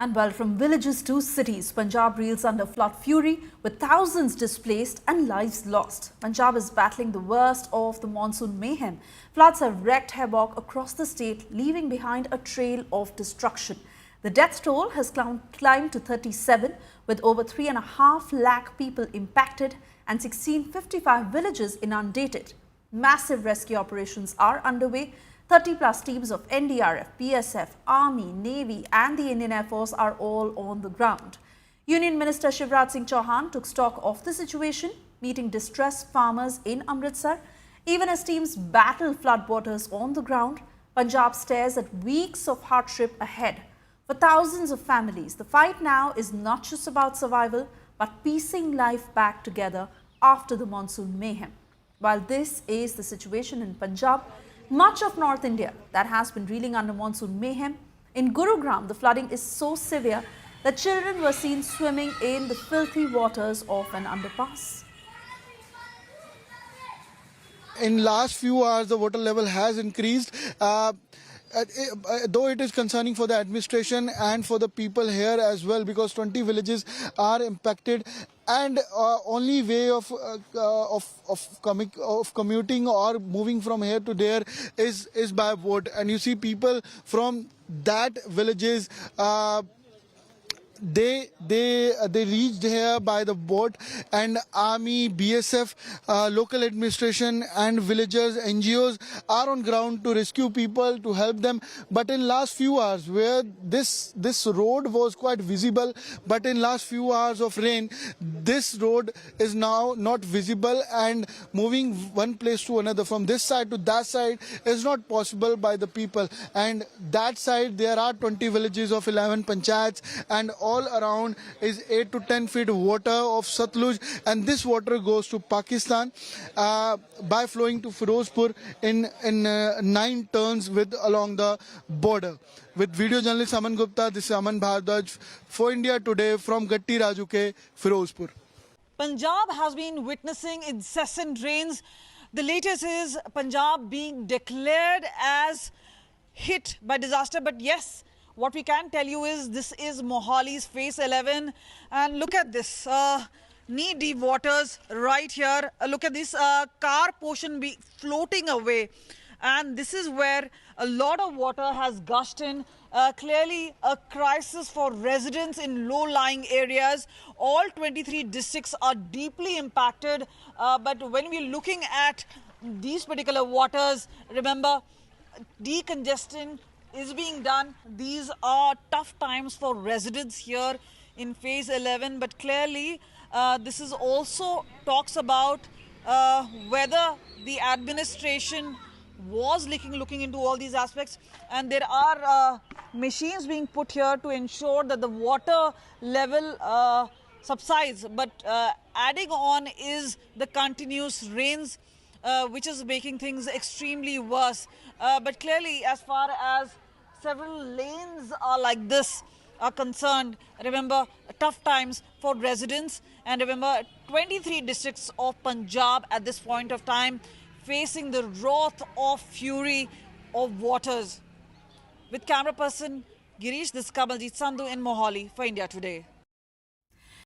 And well, from villages to cities, Punjab reels under flood fury with thousands displaced and lives lost. Punjab is battling the worst of the monsoon mayhem. Floods have wreaked havoc across the state, leaving behind a trail of destruction. The death toll has climbed to 37, with over 3.5 lakh people impacted and 1655 villages inundated. Massive rescue operations are underway. 30-plus teams of NDRF, PSF, Army, Navy and the Indian Air Force are all on the ground. Union Minister Shivraj Singh Chauhan took stock of the situation, meeting distressed farmers in Amritsar. Even as teams battle floodwaters on the ground, Punjab stares at weeks of hardship ahead. For thousands of families, the fight now is not just about survival, but piecing life back together after the monsoon mayhem. While this is the situation in Punjab, much of North India that has been reeling under monsoon mayhem. In Gurugram, the flooding is so severe that children were seen swimming in the filthy waters of an underpass. In last few hours, the water level has increased. Though it is concerning for the administration and for the people here as well, because 20 villages are impacted, and only way of commuting or moving from here to there is by boat. And you see people from that villages. They reached here by the boat, and Army, BSF, local administration and villagers, NGOs are on ground to rescue people, to help them. But in last few hours, where this road was quite visible, but in last few hours of rain, this road is now not visible, and moving one place to another from this side to that side is not possible by the people. And that side there are 20 villages of 11 panchayats, and all around is 8 to 10 feet water of Satluj, and this water goes to Pakistan by flowing to Firozpur in 9 turns along the border. With video journalist Aman Gupta, this is Aman Bhardwaj for India Today from Gatti Raju ke Firozpur. Punjab has been witnessing incessant rains. The latest is Punjab being declared as hit by disaster, but yes, what we can tell you is this is Mohali's Phase 11, and look at this knee-deep waters right here. Look at this car portion be floating away, and this is where a lot of water has gushed in. Clearly a crisis for residents in low-lying areas. All 23 districts are deeply impacted, but when we're looking at these particular waters, remember, decongestion is being done. These are tough times for residents here in Phase 11, but clearly this is also talks about whether the administration was looking into all these aspects, and there are machines being put here to ensure that the water level subsides, but adding on is the continuous rains, which is making things extremely worse. But clearly, as far as several lanes are like this are concerned, remember, tough times for residents, and remember 23 districts of Punjab at this point of time facing the wrath of fury of waters. With camera person Girish, this is Kamaljeet Sandhu in Mohali for India Today.